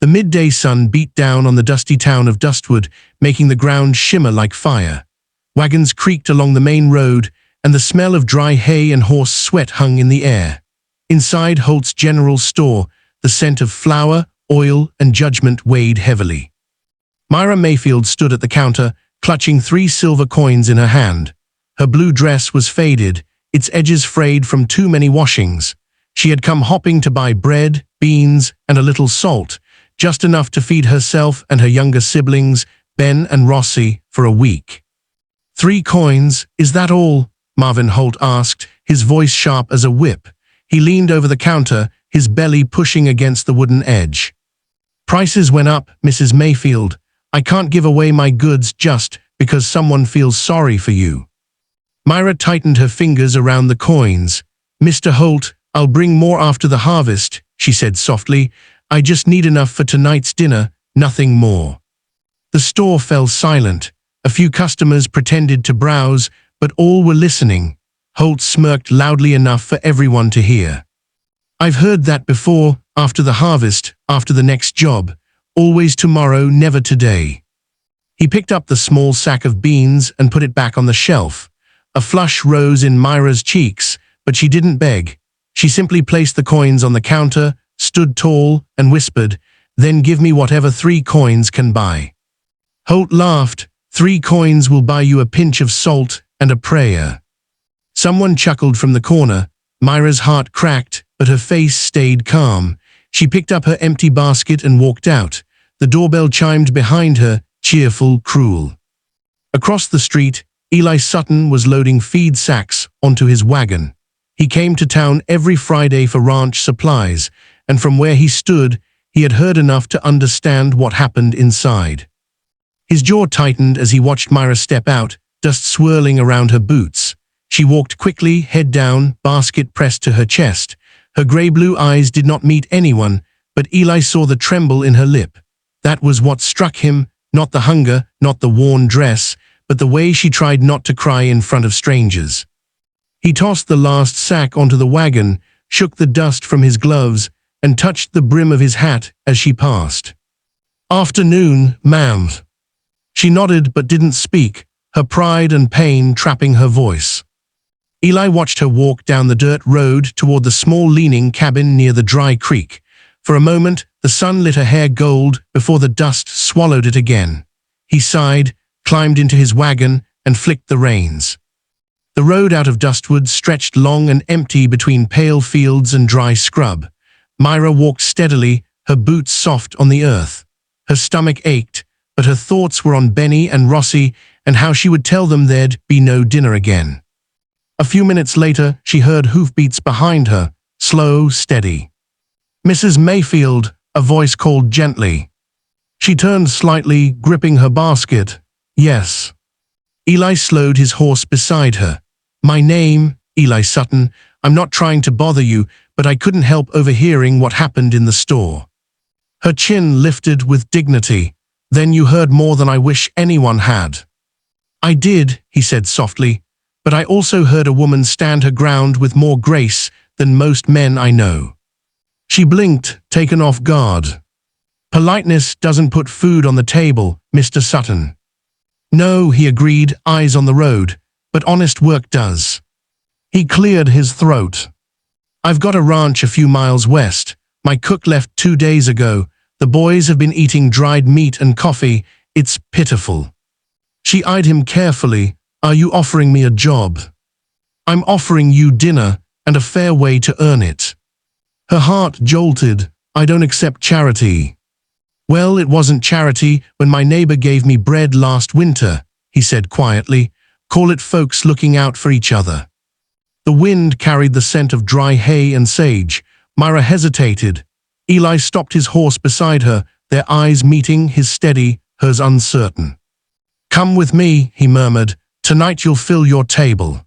The midday sun beat down on the dusty town of Dustwood, making the ground shimmer like fire. Wagons creaked along the main road, and the smell of dry hay and horse sweat hung in the air. Inside Holt's general store, the scent of flour, oil, and judgment weighed heavily. Mira Mayfield stood at the counter, clutching 3 silver coins in her hand. Her blue dress was faded, its edges frayed from too many washings. She had come hopping to buy bread, beans, and a little salt, just enough to feed herself and her younger siblings, Ben and Rossi, for a week. 3 coins, is that all? Marvin Holt asked, his voice sharp as a whip. He leaned over the counter, his belly pushing against the wooden edge. Prices went up, Mrs. Mayfield. I can't give away my goods just because someone feels sorry for you. Mira tightened her fingers around the coins. Mr. Holt, I'll bring more after the harvest, she said softly. I just need enough for tonight's dinner, nothing more. The store fell silent. A few customers pretended to browse, but all were listening. Holt smirked loudly enough for everyone to hear. I've heard that before, after the harvest, after the next job. Always tomorrow, never today. He picked up the small sack of beans and put it back on the shelf. A flush rose in Mira's cheeks, but she didn't beg. She simply placed the coins on the counter, stood tall, and whispered, "Then give me whatever 3 coins can buy." Holt laughed. 3 coins will buy you a pinch of salt and a prayer. Someone chuckled from the corner. Mira's heart cracked, but her face stayed calm. She picked up her empty basket and walked out. The doorbell chimed behind her, cheerful, cruel. Across the street, Eli Sutton was loading feed sacks onto his wagon. He came to town every Friday for ranch supplies, and from where he stood, he had heard enough to understand what happened inside. His jaw tightened as he watched Mira step out, dust swirling around her boots. She walked quickly, head down, basket pressed to her chest. Her gray-blue eyes did not meet anyone, but Eli saw the tremble in her lip. That was what struck him, not the hunger, not the worn dress, but the way she tried not to cry in front of strangers. He tossed the last sack onto the wagon, shook the dust from his gloves, and touched the brim of his hat as she passed. "Afternoon, ma'am." She nodded but didn't speak, her pride and pain trapping her voice. Eli watched her walk down the dirt road toward the small leaning cabin near the dry creek. For a moment, the sun lit her hair gold before the dust swallowed it again. He sighed, climbed into his wagon, and flicked the reins. The road out of Dustwood stretched long and empty between pale fields and dry scrub. Mira walked steadily, her boots soft on the earth. Her stomach ached, but her thoughts were on Benny and Rossi and how she would tell them there'd be no dinner again. A few minutes later, she heard hoofbeats behind her, slow, steady. "Mrs. Mayfield," a voice called gently. She turned slightly, gripping her basket. "Yes." Eli slowed his horse beside her. "My name, Eli Sutton. I'm not trying to bother you, but I couldn't help overhearing what happened in the store." Her chin lifted with dignity. "Then you heard more than I wish anyone had." "I did," he said softly, "but I also heard a woman stand her ground with more grace than most men I know." She blinked, taken off guard. "Politeness doesn't put food on the table, Mr. Sutton." "No," he agreed, eyes on the road, "but honest work does." He cleared his throat. "I've got a ranch a few miles west. My cook left 2 days ago. The boys have been eating dried meat and coffee. It's pitiful." She eyed him carefully. "Are you offering me a job?" "I'm offering you dinner, and a fair way to earn it." Her heart jolted. "I don't accept charity." "Well, it wasn't charity when my neighbor gave me bread last winter," he said quietly. "Call it folks looking out for each other." The wind carried the scent of dry hay and sage. Mira hesitated. Eli stopped his horse beside her, their eyes meeting, his steady, hers uncertain. "Come with me," he murmured. "Tonight you'll fill your table."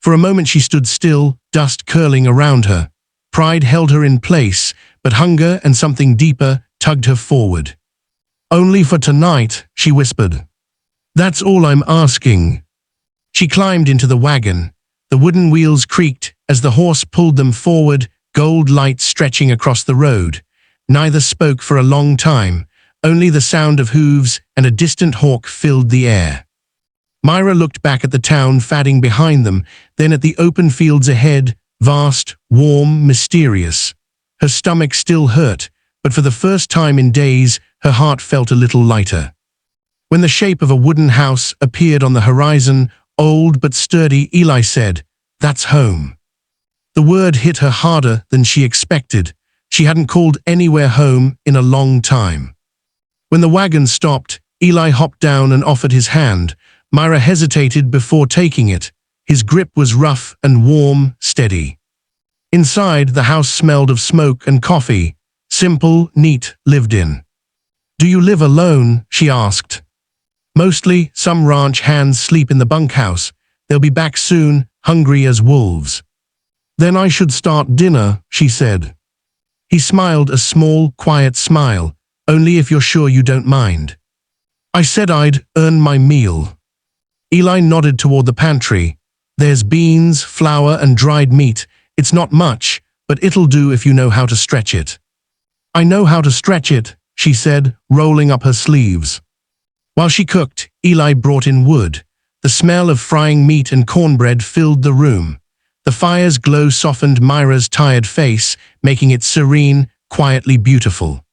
For a moment she stood still, dust curling around her. Pride held her in place, but hunger and something deeper tugged her forward. "Only for tonight," she whispered. "That's all I'm asking." She climbed into the wagon. The wooden wheels creaked as the horse pulled them forward, gold light stretching across the road. Neither spoke for a long time. Only the sound of hooves and a distant hawk filled the air. Mira looked back at the town fading behind them, then at the open fields ahead, vast, warm, mysterious. Her stomach still hurt, but for the first time in days, her heart felt a little lighter. When the shape of a wooden house appeared on the horizon, old but sturdy, Eli said, "That's home." The word hit her harder than she expected. She hadn't called anywhere home in a long time. When the wagon stopped, Eli hopped down and offered his hand. Mira hesitated before taking it. His grip was rough and warm, steady. Inside, the house smelled of smoke and coffee. Simple, neat, lived in. "Do you live alone?" she asked. "Mostly. Some ranch hands sleep in the bunkhouse. They'll be back soon, hungry as wolves." "Then I should start dinner," she said. He smiled a small, quiet smile. "Only if you're sure you don't mind." "I said I'd earn my meal." Eli nodded toward the pantry. "There's beans, flour, and dried meat. It's not much, but it'll do if you know how to stretch it." "I know how to stretch it," she said, rolling up her sleeves. While she cooked, Eli brought in wood. The smell of frying meat and cornbread filled the room. The fire's glow softened Mira's tired face, making it serene, quietly beautiful.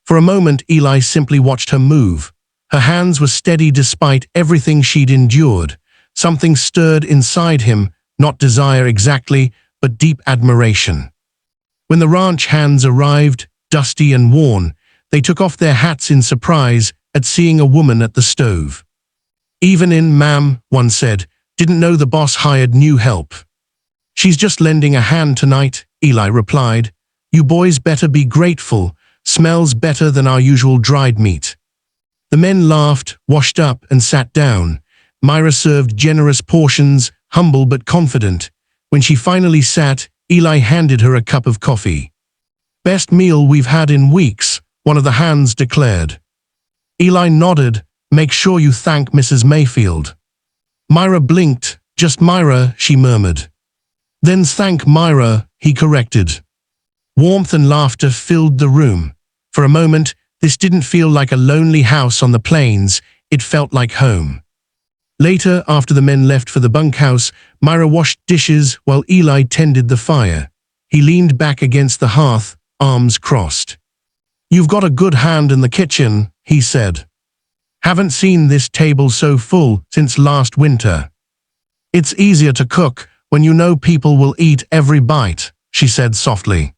For a moment, Eli simply watched her move. Her hands were steady despite everything she'd endured. Something stirred inside him, not desire exactly, but deep admiration. When the ranch hands arrived, dusty and worn, they took off their hats in surprise at seeing a woman at the stove. "Even in, ma'am," one said. "Didn't know the boss hired new help." "She's just lending a hand tonight," Eli replied. "You boys better be grateful. Smells better than our usual dried meat." The men laughed, washed up, and sat down. Mira served generous portions, humble but confident. When she finally sat, Eli handed her a cup of coffee. "Best meal we've had in weeks," one of the hands declared. Eli nodded. "Make sure you thank Mrs. Mayfield." Mira blinked. "Just Mira," she murmured. "Then thank Mira," he corrected. Warmth and laughter filled the room. For a moment, this didn't feel like a lonely house on the plains. It felt like home. Later, after the men left for the bunkhouse, Mira washed dishes while Eli tended the fire. He leaned back against the hearth, arms crossed. "You've got a good hand in the kitchen," he said. "Haven't seen this table so full since last winter." "It's easier to cook when you know people will eat every bite," she said softly.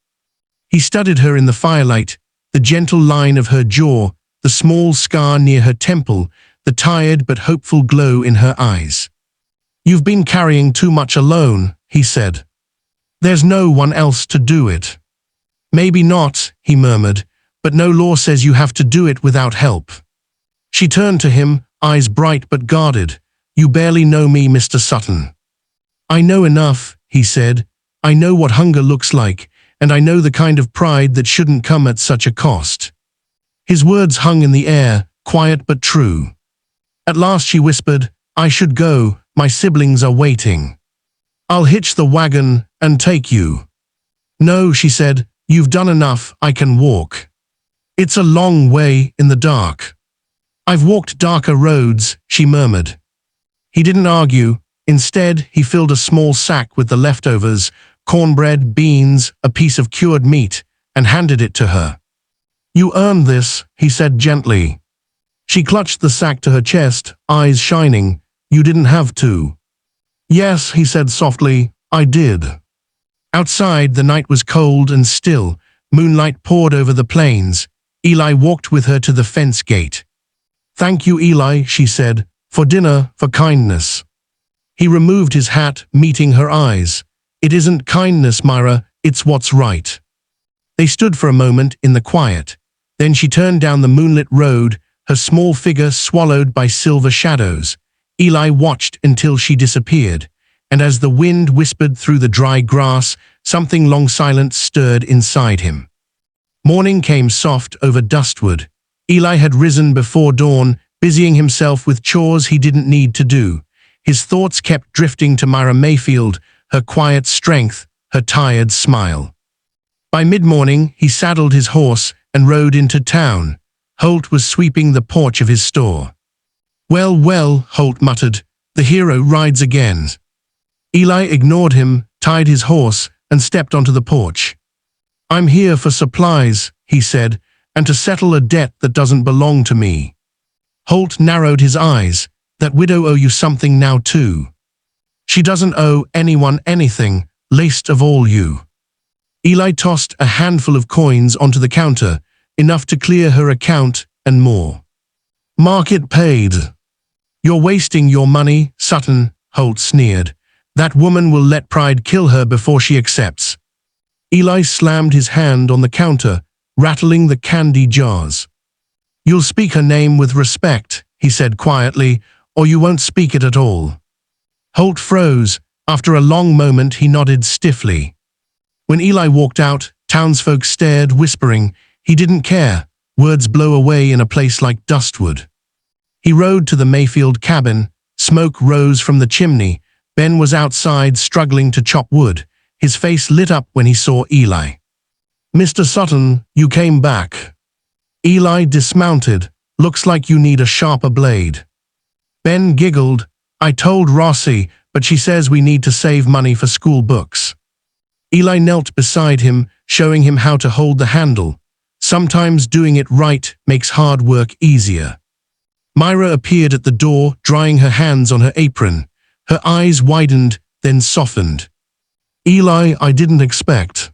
He studied her in the firelight, the gentle line of her jaw, the small scar near her temple, the tired but hopeful glow in her eyes. "You've been carrying too much alone," he said. "There's no one else to do it." "Maybe not," he murmured, "but no law says you have to do it without help." She turned to him, eyes bright but guarded. "You barely know me, Mr. Sutton." "I know enough," he said. "I know what hunger looks like, and I know the kind of pride that shouldn't come at such a cost." His words hung in the air, quiet but true. At last she whispered, "I should go, my siblings are waiting." "I'll hitch the wagon and take you." "No," she said, "you've done enough, I can walk." "It's a long way in the dark." "I've walked darker roads," she murmured. He didn't argue. Instead, he filled a small sack with the leftovers, cornbread, beans, a piece of cured meat, and handed it to her. "You earned this," he said gently. She clutched the sack to her chest, eyes shining. "You didn't have to." "Yes," he said softly, "I did." Outside, the night was cold and still. Moonlight poured over the plains. Eli walked with her to the fence gate. "Thank you, Eli," she said, "for dinner, for kindness." He removed his hat, meeting her eyes. "It isn't kindness, Mira, it's what's right." They stood for a moment in the quiet. Then she turned down the moonlit road, her small figure swallowed by silver shadows. Eli watched until she disappeared, and as the wind whispered through the dry grass, something long silent stirred inside him. Morning came soft over Dustwood. Eli had risen before dawn, busying himself with chores he didn't need to do. His thoughts kept drifting to Mira Mayfield, her quiet strength, her tired smile. By mid-morning, he saddled his horse and rode into town. Holt was sweeping the porch of his store. "Well, well," Holt muttered, "the hero rides again." Eli ignored him, tied his horse, and stepped onto the porch. "I'm here for supplies," he said, "and to settle a debt that doesn't belong to me." Holt narrowed his eyes. "That widow owe you something now too." "She doesn't owe anyone anything, least of all you." Eli tossed a handful of coins onto the counter, enough to clear her account and more. "Market paid." "You're wasting your money, Sutton," Holt sneered. "That woman will let pride kill her before she accepts." Eli slammed his hand on the counter, rattling the candy jars. "You'll speak her name with respect," he said quietly, "or you won't speak it at all." Holt froze. After a long moment, he nodded stiffly. When Eli walked out, townsfolk stared, whispering. He didn't care. Words blow away in a place like Dustwood. He rode to the Mayfield cabin. Smoke rose from the chimney. Ben was outside, struggling to chop wood. His face lit up when he saw Eli. "Mr. Sutton, you came back." Eli dismounted. "Looks like you need a sharper blade." Ben giggled. "I told Rossi, but she says we need to save money for school books." Eli knelt beside him, showing him how to hold the handle. Sometimes doing it right makes hard work easier. Mira appeared at the door, drying her hands on her apron. Her eyes widened, then softened. "Eli, I didn't expect.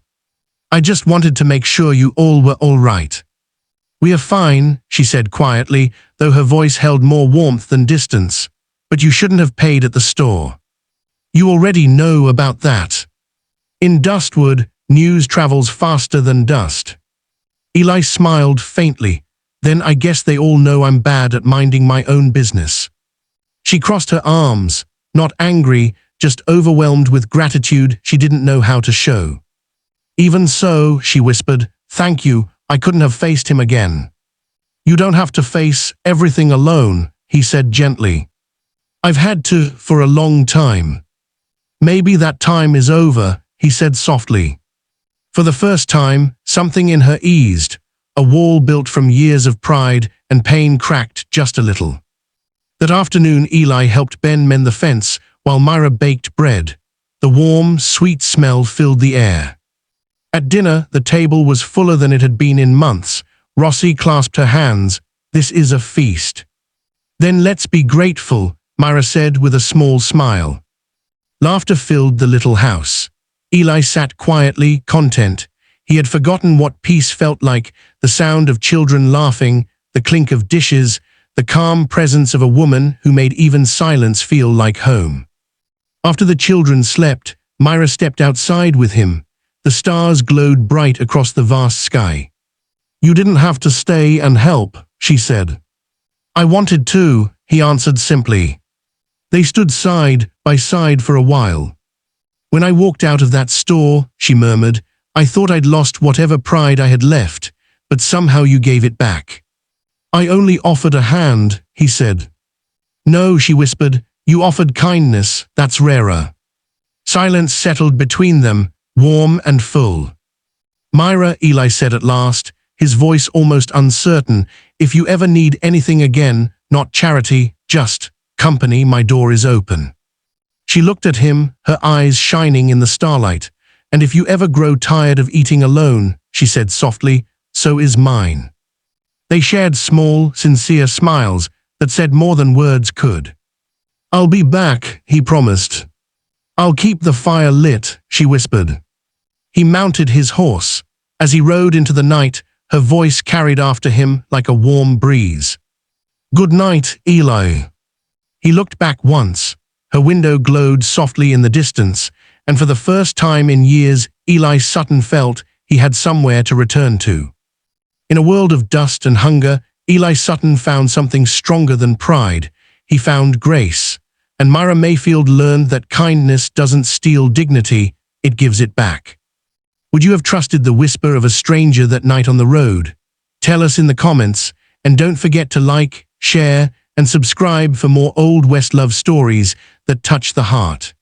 I just wanted to make sure you all were all right." "We are fine," she said quietly, though her voice held more warmth than distance. "But you shouldn't have paid at the store. You already know about that. In Dustwood, news travels faster than dust." Eli smiled faintly. "Then I guess they all know I'm bad at minding my own business." She crossed her arms, not angry, just overwhelmed with gratitude she didn't know how to show. "Even so," she whispered, "thank you, I couldn't have faced him again." "You don't have to face everything alone," he said gently. "I've had to for a long time." "Maybe that time is over," he said softly. For the first time, something in her eased. A wall built from years of pride and pain cracked just a little. That afternoon, Eli helped Ben mend the fence while Mira baked bread. The warm, sweet smell filled the air. At dinner, the table was fuller than it had been in months. Rossi clasped her hands. "This is a feast." "Then let's be grateful," Mira said with a small smile. Laughter filled the little house. Eli sat quietly, content. He had forgotten what peace felt like, the sound of children laughing, the clink of dishes, the calm presence of a woman who made even silence feel like home. After the children slept, Mira stepped outside with him. The stars glowed bright across the vast sky. "You didn't have to stay and help," she said. "I wanted to," he answered simply. They stood side by side for a while. "When I walked out of that store," she murmured, "I thought I'd lost whatever pride I had left, but somehow you gave it back." "I only offered a hand," he said. "No," she whispered, "you offered kindness, that's rarer." Silence settled between them, warm and full. "Mira," Eli said at last, his voice almost uncertain, "if you ever need anything again, not charity, just company, my door is open." She looked at him, her eyes shining in the starlight. "And if you ever grow tired of eating alone," she said softly, "so is mine." They shared small, sincere smiles that said more than words could. "I'll be back," he promised. "I'll keep the fire lit," she whispered. He mounted his horse. As he rode into the night, her voice carried after him like a warm breeze. "Good night, Eli." He looked back once. Her window glowed softly in the distance, and for the first time in years, Eli Sutton felt he had somewhere to return to. In a world of dust and hunger, Eli Sutton found something stronger than pride. He found grace. And Mira Mayfield learned that kindness doesn't steal dignity, it gives it back. Would you have trusted the whisper of a stranger that night on the road? Tell us in the comments, and don't forget to like, share, and subscribe for more Old West love stories that touch the heart.